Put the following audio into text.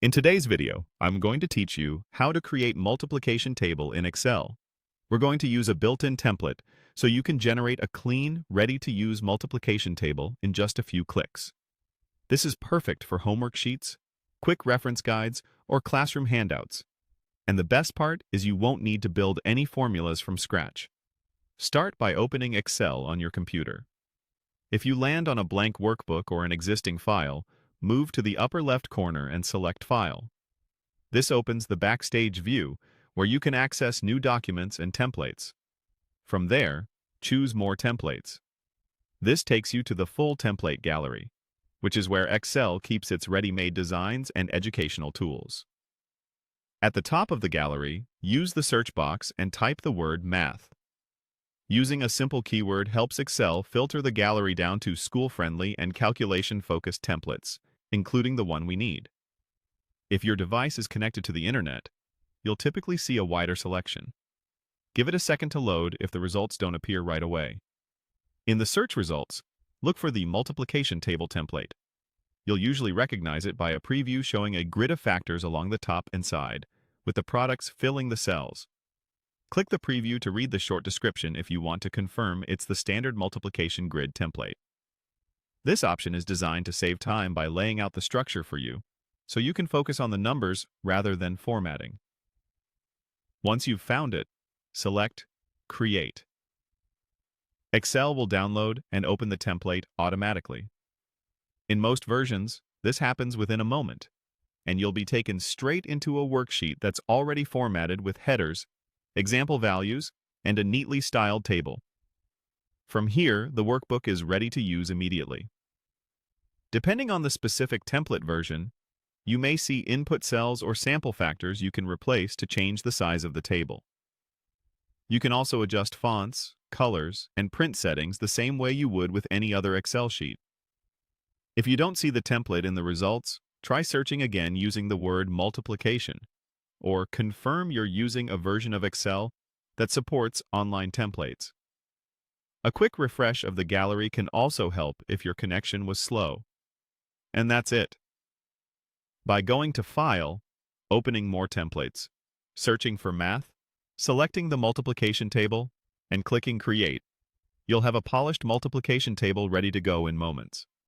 In today's video, I'm going to teach you how to create multiplication table in Excel. We're going to use a built-in template so you can generate a clean, ready-to-use multiplication table in just a few clicks. This is perfect for homework sheets, quick reference guides, or classroom handouts. And the best part is you won't need to build any formulas from scratch. Start by opening Excel on your computer. If you land on a blank workbook or an existing file, move to the upper left corner and select File. This opens the Backstage view, where you can access new documents and templates. From there, choose More Templates. This takes you to the full template gallery, which is where Excel keeps its ready-made designs and educational tools. At the top of the gallery, use the search box and type the word Math. Using a simple keyword helps Excel filter the gallery down to school-friendly and calculation-focused templates, including the one we need. If your device is connected to the internet, you'll typically see a wider selection. Give it a second to load if the results don't appear right away. In the search results, look for the multiplication table template. You'll usually recognize it by a preview showing a grid of factors along the top and side, with the products filling the cells. Click the preview to read the short description if you want to confirm it's the standard multiplication grid template. This option is designed to save time by laying out the structure for you, so you can focus on the numbers rather than formatting. Once you've found it, select Create. Excel will download and open the template automatically. In most versions, this happens within a moment, and you'll be taken straight into a worksheet that's already formatted with headers, example values, and a neatly styled table. From here, the workbook is ready to use immediately. Depending on the specific template version, you may see input cells or sample factors you can replace to change the size of the table. You can also adjust fonts, colors, and print settings the same way you would with any other Excel sheet. If you don't see the template in the results, try searching again using the word multiplication, or confirm you're using a version of Excel that supports online templates. A quick refresh of the gallery can also help if your connection was slow. And that's it. By going to File, opening More Templates, searching for Math, selecting the multiplication table, and clicking Create, you'll have a polished multiplication table ready to go in moments.